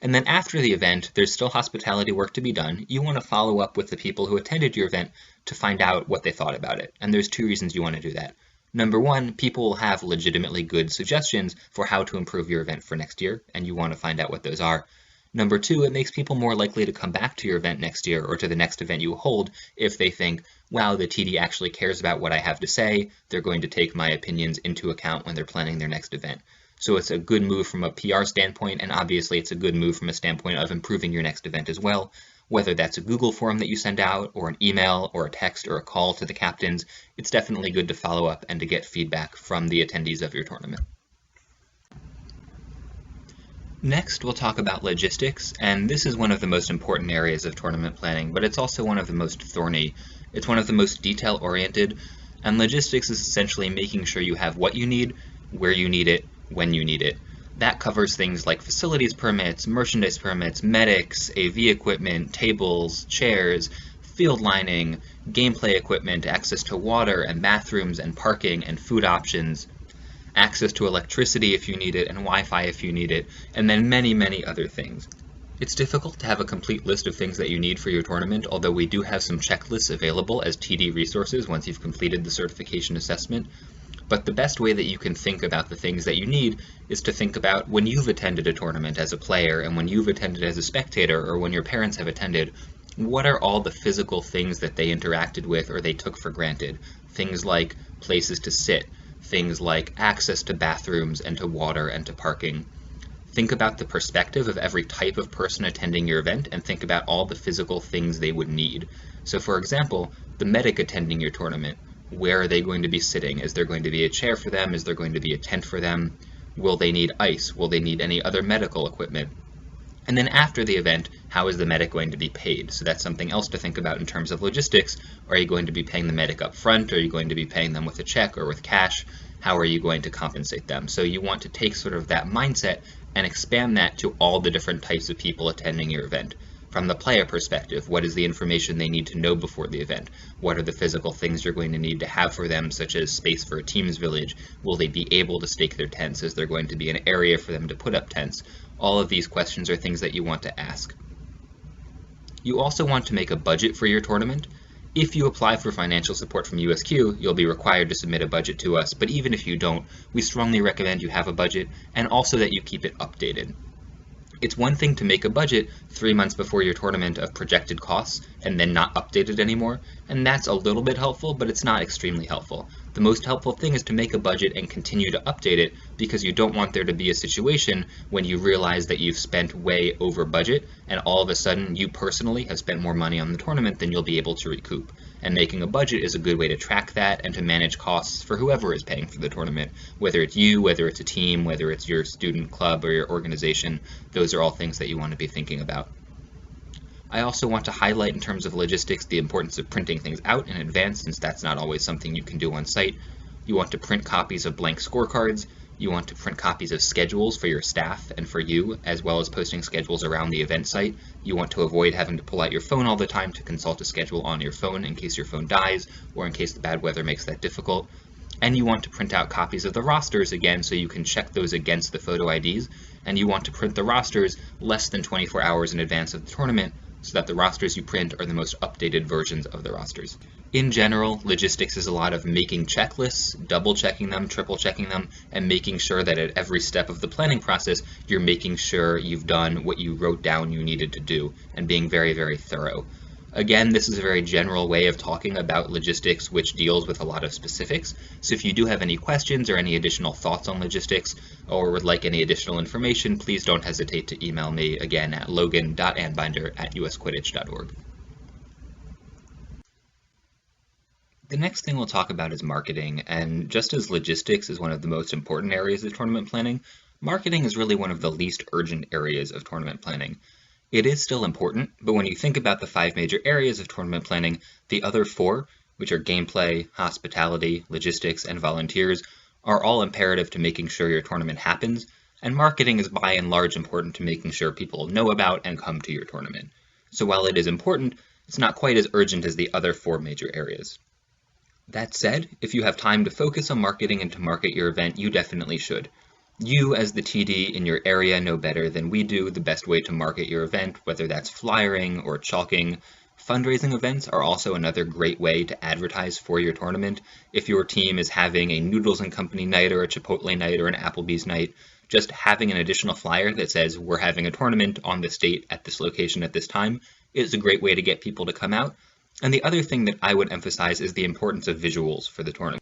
And then after the event, there's still hospitality work to be done. You want to follow up with the people who attended your event to find out what they thought about it. And there's two reasons you want to do that. Number one, people will have legitimately good suggestions for how to improve your event for next year, and you want to find out what those are. Number two, it makes people more likely to come back to your event next year or to the next event you hold if they think, wow, the TD actually cares about what I have to say, they're going to take my opinions into account when they're planning their next event. So it's a good move from a PR standpoint, and obviously it's a good move from a standpoint of improving your next event as well. Whether that's a Google form that you send out, or an email, or a text, or a call to the captains, it's definitely good to follow up and to get feedback from the attendees of your tournament. Next, we'll talk about logistics, and this is one of the most important areas of tournament planning, but it's also one of the most thorny. It's one of the most detail-oriented, and logistics is essentially making sure you have what you need, where you need it, when you need it. That covers things like facilities permits, merchandise permits, medics, AV equipment, tables, chairs, field lining, gameplay equipment, access to water and bathrooms and parking and food options, access to electricity if you need it, and Wi-Fi if you need it, and then many, many other things. It's difficult to have a complete list of things that you need for your tournament, although we do have some checklists available as TD resources once you've completed the certification assessment. But the best way that you can think about the things that you need is to think about when you've attended a tournament as a player and when you've attended as a spectator or when your parents have attended, what are all the physical things that they interacted with or they took for granted? Things like places to sit, things like access to bathrooms and to water and to parking. Think about the perspective of every type of person attending your event and think about all the physical things they would need. So for example, the medic attending your tournament, where are they going to be sitting? Is there going to be a chair for them? Is there going to be a tent for them? Will they need ice? Will they need any other medical equipment? And then after the event, how is the medic going to be paid? So that's something else to think about in terms of logistics. Are you going to be paying the medic up front? Are you going to be paying them with a check or with cash? How are you going to compensate them? So you want to take sort of that mindset and expand that to all the different types of people attending your event. From the player perspective, what is the information they need to know before the event? What are the physical things you're going to need to have for them, such as space for a team's village? Will they be able to stake their tents? Is there going to be an area for them to put up tents? All of these questions are things that you want to ask. You also want to make a budget for your tournament. If you apply for financial support from USQ, you'll be required to submit a budget to us, but even if you don't, we strongly recommend you have a budget and also that you keep it updated. It's one thing to make a budget 3 months before your tournament of projected costs and then not update it anymore, and that's a little bit helpful, but it's not extremely helpful. The most helpful thing is to make a budget and continue to update it because you don't want there to be a situation when you realize that you've spent way over budget and all of a sudden you personally have spent more money on the tournament than you'll be able to recoup. And making a budget is a good way to track that and to manage costs for whoever is paying for the tournament, whether it's you, whether it's a team, whether it's your student club or your organization. Those are all things that you want to be thinking about. I also want to highlight in terms of logistics the importance of printing things out in advance, since that's not always something you can do on site. You want to print copies of blank scorecards. You want to print copies of schedules for your staff and for you, as well as posting schedules around the event site. You want to avoid having to pull out your phone all the time to consult a schedule on your phone in case your phone dies or in case the bad weather makes that difficult. And you want to print out copies of the rosters again so you can check those against the photo IDs. And you want to print the rosters less than 24 hours in advance of the tournament so that the rosters you print are the most updated versions of the rosters. In general, logistics is a lot of making checklists, double checking them, triple checking them, and making sure that at every step of the planning process, you're making sure you've done what you wrote down you needed to do, and being very, very thorough. Again, this is a very general way of talking about logistics, which deals with a lot of specifics. So if you do have any questions or any additional thoughts on logistics, or would like any additional information, please don't hesitate to email me again at logan.anbinder@usquidditch.org. The next thing we'll talk about is marketing, and just as logistics is one of the most important areas of tournament planning, marketing is really one of the least urgent areas of tournament planning. It is still important, but when you think about the 5 major areas of tournament planning, the other 4, which are gameplay, hospitality, logistics, and volunteers, are all imperative to making sure your tournament happens, and marketing is by and large important to making sure people know about and come to your tournament. So while it is important, it's not quite as urgent as the other 4 major areas. That said, if you have time to focus on marketing and to market your event, you definitely should. You, as the TD in your area, know better than we do the best way to market your event, whether that's flyering or chalking. Fundraising events are also another great way to advertise for your tournament. If your team is having a Noodles & Company night or a Chipotle night or an Applebee's night, just having an additional flyer that says we're having a tournament on this date at this location at this time is a great way to get people to come out. And the other thing that I would emphasize is the importance of visuals for the tournament.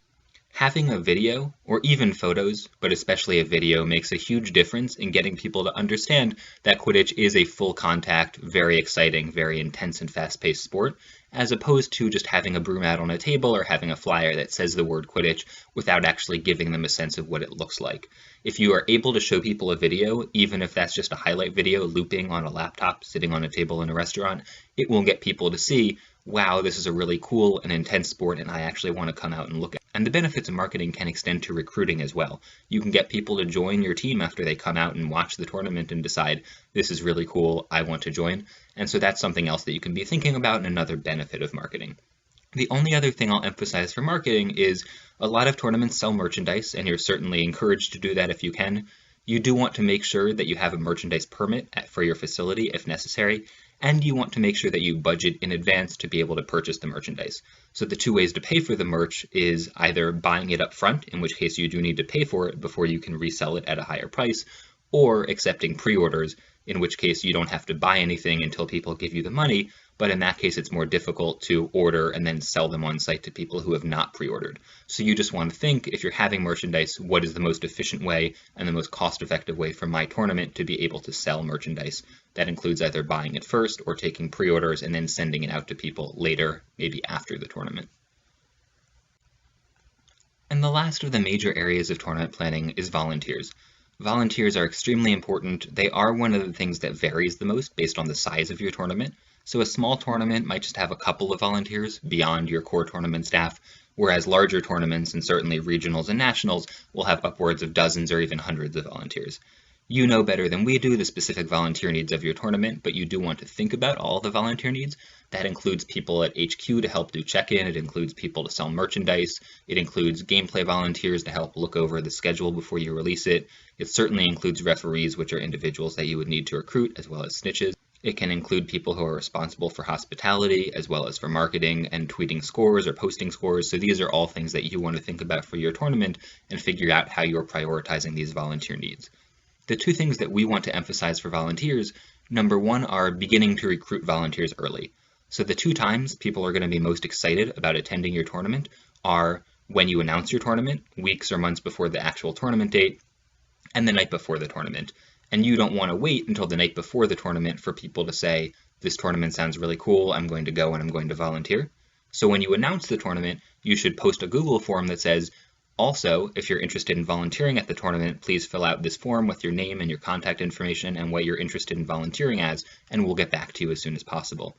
Having a video, or even photos, but especially a video, makes a huge difference in getting people to understand that Quidditch is a full contact, very exciting, very intense and fast-paced sport, as opposed to just having a broom out on a table or having a flyer that says the word Quidditch without actually giving them a sense of what it looks like. If you are able to show people a video, even if that's just a highlight video looping on a laptop sitting on a table in a restaurant, it will get people to see, wow, this is a really cool and intense sport and I actually want to come out and look at it. And the benefits of marketing can extend to recruiting as well. You can get people to join your team after they come out and watch the tournament and decide, this is really cool, I want to join. And so that's something else that you can be thinking about and another benefit of marketing. The only other thing I'll emphasize for marketing is a lot of tournaments sell merchandise, and you're certainly encouraged to do that if you can. You do want to make sure that you have a merchandise permit for your facility if necessary, and you want to make sure that you budget in advance to be able to purchase the merchandise. So the two ways to pay for the merch is either buying it up front, in which case you do need to pay for it before you can resell it at a higher price, or accepting pre-orders, in which case you don't have to buy anything until people give you the money, but in that case it's more difficult to order and then sell them on site to people who have not pre-ordered. So you just want to think, if you're having merchandise, what is the most efficient way and the most cost-effective way for my tournament to be able to sell merchandise? That includes either buying it first or taking pre-orders and then sending it out to people later, maybe after the tournament. And the last of the major areas of tournament planning is volunteers. Volunteers are extremely important. They are one of the things that varies the most based on the size of your tournament. So a small tournament might just have a couple of volunteers beyond your core tournament staff, whereas larger tournaments and certainly regionals and nationals will have upwards of dozens or even hundreds of volunteers. You know better than we do the specific volunteer needs of your tournament, but you do want to think about all the volunteer needs. That includes people at HQ to help do check-in, it includes people to sell merchandise, it includes gameplay volunteers to help look over the schedule before you release it. It certainly includes referees, which are individuals that you would need to recruit, as well as snitches. It can include people who are responsible for hospitality, as well as for marketing and tweeting scores or posting scores. So these are all things that you want to think about for your tournament and figure out how you're prioritizing these volunteer needs. The two things that we want to emphasize for volunteers, number one, are beginning to recruit volunteers early. So the two times people are going to be most excited about attending your tournament are when you announce your tournament, weeks or months before the actual tournament date, and the night before the tournament. And you don't want to wait until the night before the tournament for people to say, this tournament sounds really cool, I'm going to go and I'm going to volunteer. So when you announce the tournament, you should post a Google form that says, also, if you're interested in volunteering at the tournament, please fill out this form with your name and your contact information and what you're interested in volunteering as, and we'll get back to you as soon as possible.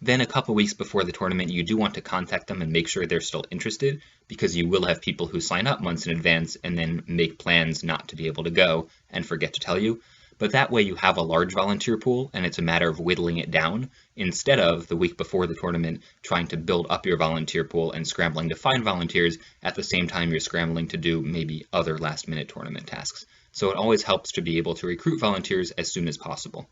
Then a couple weeks before the tournament, you do want to contact them and make sure they're still interested, because you will have people who sign up months in advance and then make plans not to be able to go and forget to tell you. But that way you have a large volunteer pool and it's a matter of whittling it down instead of the week before the tournament trying to build up your volunteer pool and scrambling to find volunteers at the same time you're scrambling to do maybe other last-minute tournament tasks. So it always helps to be able to recruit volunteers as soon as possible.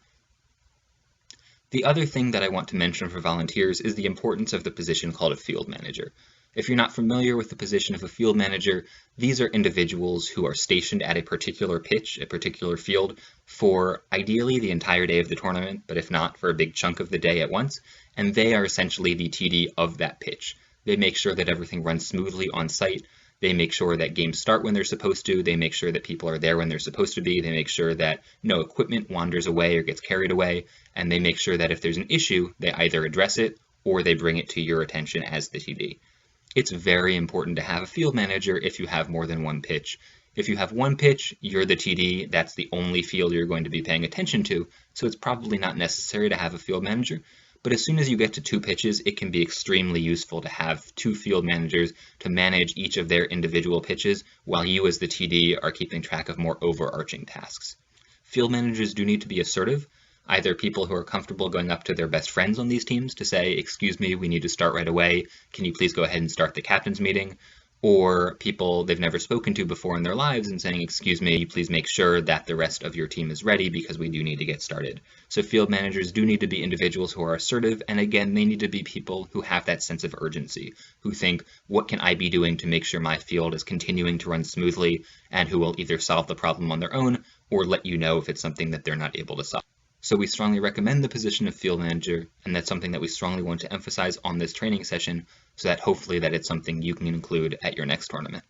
The other thing that I want to mention for volunteers is the importance of the position called a field manager. If you're not familiar with the position of a field manager, these are individuals who are stationed at a particular pitch, a particular field, for ideally the entire day of the tournament, but if not, for a big chunk of the day at once, and they are essentially the TD of that pitch. They make sure that everything runs smoothly on site. They make sure that games start when they're supposed to. They make sure that people are there when they're supposed to be. They make sure that no equipment wanders away or gets carried away, and they make sure that if there's an issue, they either address it or they bring it to your attention as the TD. It's very important to have a field manager if you have more than one pitch. If you have one pitch, you're the TD, that's the only field you're going to be paying attention to, so it's probably not necessary to have a field manager. But as soon as you get to 2 pitches, it can be extremely useful to have 2 field managers to manage each of their individual pitches, while you as the TD are keeping track of more overarching tasks. Field managers do need to be assertive, either people who are comfortable going up to their best friends on these teams to say, excuse me, we need to start right away, can you please go ahead and start the captain's meeting? Or people they've never spoken to before in their lives and saying, excuse me, please make sure that the rest of your team is ready because we do need to get started. So field managers do need to be individuals who are assertive, and again, they need to be people who have that sense of urgency, who think, what can I be doing to make sure my field is continuing to run smoothly, and who will either solve the problem on their own or let you know if it's something that they're not able to solve. So we strongly recommend the position of field manager, and that's something that we strongly want to emphasize on this training session so that hopefully that it's something you can include at your next tournament.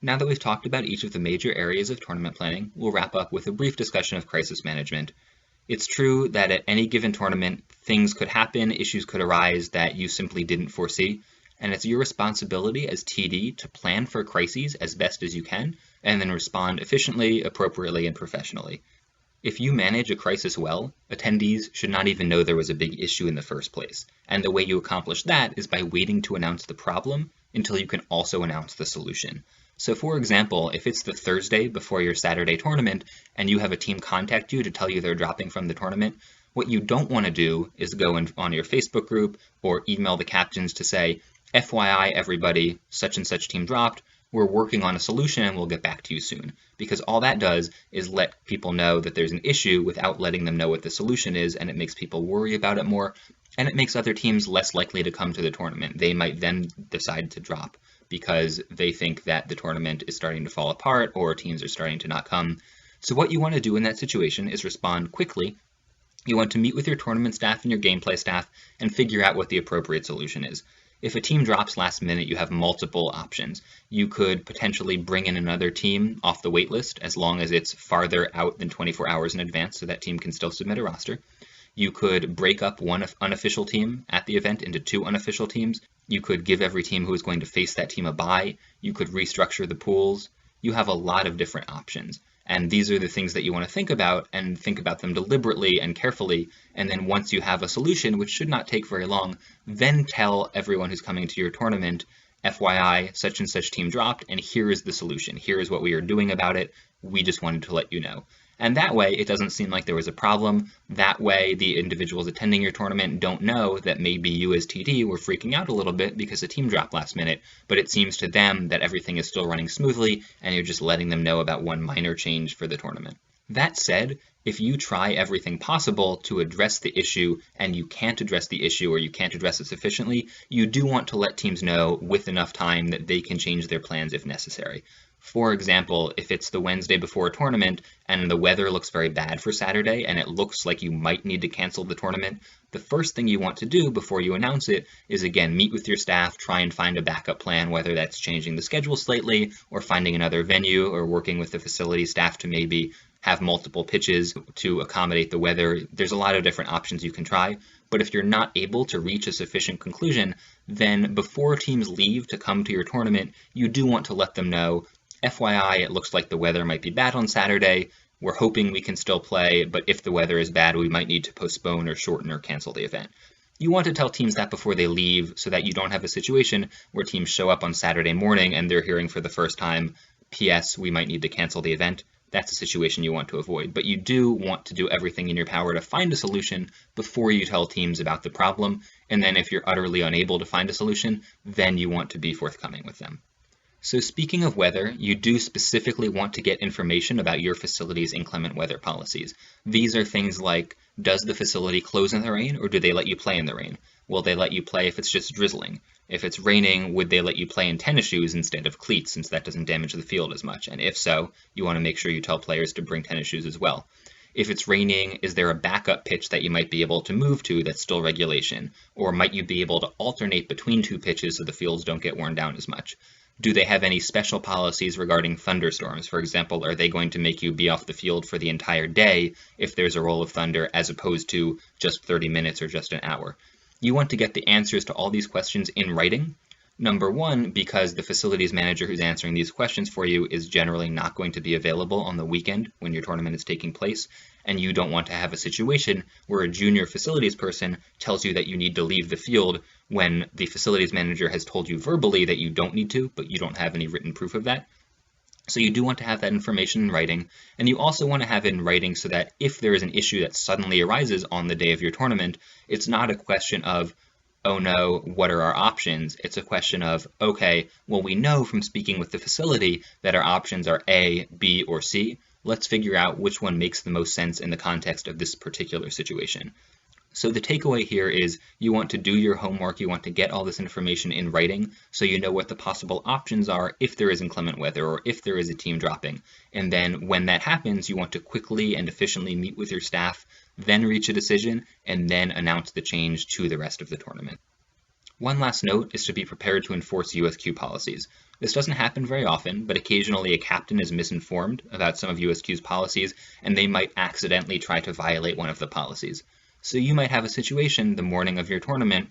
Now that we've talked about each of the major areas of tournament planning, we'll wrap up with a brief discussion of crisis management. It's true that at any given tournament, things could happen, issues could arise that you simply didn't foresee, and it's your responsibility as TD to plan for crises as best as you can, and then respond efficiently, appropriately, and professionally. If you manage a crisis well, attendees should not even know there was a big issue in the first place, and the way you accomplish that is by waiting to announce the problem until you can also announce the solution. So for example, if it's the Thursday before your Saturday tournament and you have a team contact you to tell you they're dropping from the tournament, what you don't want to do is go on your Facebook group or email the captains to say, FYI everybody, such and such team dropped, we're working on a solution and we'll get back to you soon. Because all that does is let people know that there's an issue without letting them know what the solution is, and it makes people worry about it more, and it makes other teams less likely to come to the tournament. They might then decide to drop because they think that the tournament is starting to fall apart or teams are starting to not come. So what you want to do in that situation is respond quickly. You want to meet with your tournament staff and your gameplay staff and figure out what the appropriate solution is. If a team drops last minute, you have multiple options. You could potentially bring in another team off the wait list as long as it's farther out than 24 hours in advance, so that team can still submit a roster. You could break up one unofficial team at the event into 2 unofficial teams. You could give every team who is going to face that team a bye. You could restructure the pools. You have a lot of different options. And these are the things that you want to think about, and think about them deliberately and carefully. And then once you have a solution, which should not take very long, then tell everyone who's coming to your tournament, FYI, such and such team dropped, and here is the solution. Here is what we are doing about it. We just wanted to let you know. And that way, it doesn't seem like there was a problem. That way, the individuals attending your tournament don't know that maybe you as TD were freaking out a little bit because a team dropped last minute, but it seems to them that everything is still running smoothly, and you're just letting them know about one minor change for the tournament. That said, if you try everything possible to address the issue and you can't address the issue or you can't address it sufficiently, you do want to let teams know with enough time that they can change their plans if necessary. For example, if it's the Wednesday before a tournament and the weather looks very bad for Saturday and it looks like you might need to cancel the tournament, the first thing you want to do before you announce it is, again, meet with your staff, try and find a backup plan, whether that's changing the schedule slightly or finding another venue or working with the facility staff to maybe have multiple pitches to accommodate the weather. There's a lot of different options you can try, but if you're not able to reach a sufficient conclusion, then before teams leave to come to your tournament, you do want to let them know, FYI, it looks like the weather might be bad on Saturday. We're hoping we can still play, but if the weather is bad, we might need to postpone or shorten or cancel the event. You want to tell teams that before they leave so that you don't have a situation where teams show up on Saturday morning and they're hearing for the first time, PS, we might need to cancel the event. That's a situation you want to avoid, but you do want to do everything in your power to find a solution before you tell teams about the problem, and then if you're utterly unable to find a solution, then you want to be forthcoming with them. So speaking of weather, you do specifically want to get information about your facility's inclement weather policies. These are things like, does the facility close in the rain or do they let you play in the rain? Will they let you play if it's just drizzling? If it's raining, would they let you play in tennis shoes instead of cleats, since that doesn't damage the field as much? And if so, you want to make sure you tell players to bring tennis shoes as well. If it's raining, is there a backup pitch that you might be able to move to that's still regulation? Or might you be able to alternate between 2 pitches so the fields don't get worn down as much? Do they have any special policies regarding thunderstorms? For example, are they going to make you be off the field for the entire day if there's a roll of thunder as opposed to just 30 minutes or just an hour? You want to get the answers to all these questions in writing. Number one, because the facilities manager who's answering these questions for you is generally not going to be available on the weekend when your tournament is taking place, and you don't want to have a situation where a junior facilities person tells you that you need to leave the field when the facilities manager has told you verbally that you don't need to, but you don't have any written proof of that. So you do want to have that information in writing, and you also want to have it in writing so that if there is an issue that suddenly arises on the day of your tournament, it's not a question of, oh no, what are our options? It's a question of, okay, well, we know from speaking with the facility that our options are A, B, or C. Let's figure out which one makes the most sense in the context of this particular situation. So the takeaway here is you want to do your homework, you want to get all this information in writing so you know what the possible options are if there is inclement weather or if there is a team dropping. And then when that happens, you want to quickly and efficiently meet with your staff, then reach a decision, and then announce the change to the rest of the tournament. One last note is to be prepared to enforce USQ policies. This doesn't happen very often, but occasionally a captain is misinformed about some of USQ's policies, and they might accidentally try to violate one of the policies. So you might have a situation the morning of your tournament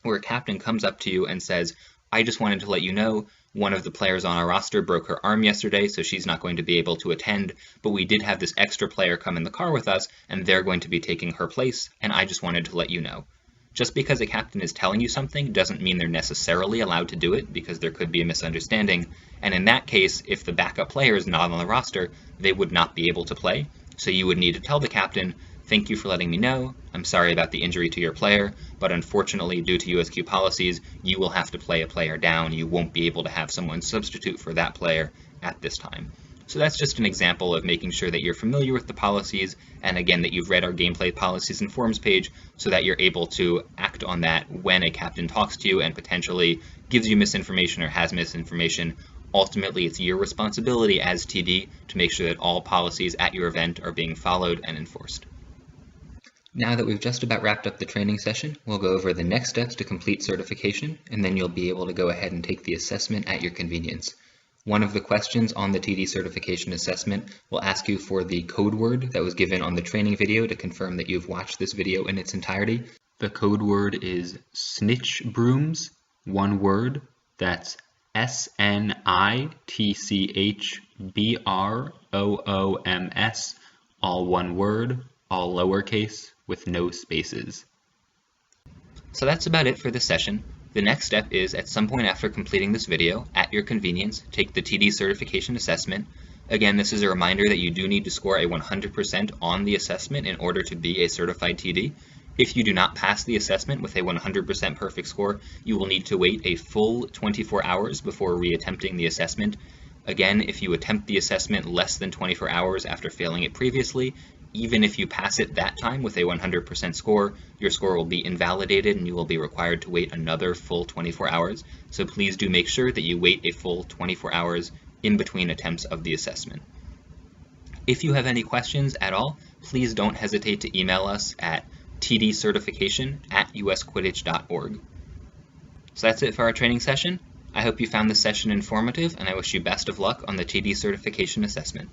where a captain comes up to you and says, I just wanted to let you know one of the players on our roster broke her arm yesterday, so she's not going to be able to attend, but we did have this extra player come in the car with us, and they're going to be taking her place, and I just wanted to let you know. Just because a captain is telling you something doesn't mean they're necessarily allowed to do it, because there could be a misunderstanding, and in that case, if the backup player is not on the roster, they would not be able to play, so you would need to tell the captain, Thank you for letting me know. I'm sorry about the injury to your player, but unfortunately, due to USQ policies, you will have to play a player down. You won't be able to have someone substitute for that player at this time. So that's just an example of making sure that you're familiar with the policies, and again, that you've read our gameplay policies and forms page so that you're able to act on that when a captain talks to you and potentially gives you misinformation or has misinformation. Ultimately, it's your responsibility as TD to make sure that all policies at your event are being followed and enforced. Now that we've just about wrapped up the training session, we'll go over the next steps to complete certification, and then you'll be able to go ahead and take the assessment at your convenience. One of the questions on the TD certification assessment will ask you for the code word that was given on the training video to confirm that you've watched this video in its entirety. The code word is snitch brooms, one word. That's SNITCHBROOMS, all one word, all lowercase, with no spaces. So that's about it for this session. The next step is, at some point after completing this video, at your convenience, take the TD certification assessment. Again, this is a reminder that you do need to score a 100% on the assessment in order to be a certified TD. If you do not pass the assessment with a 100% perfect score, you will need to wait a full 24 hours before reattempting the assessment. Again, if you attempt the assessment less than 24 hours after failing it previously, even if you pass it that time with a 100% score, your score will be invalidated and you will be required to wait another full 24 hours. So please do make sure that you wait a full 24 hours in between attempts of the assessment. If you have any questions at all, please don't hesitate to email us at tdcertification@usquidditch.org. So that's it for our training session. I hope you found this session informative, and I wish you best of luck on the TD certification assessment.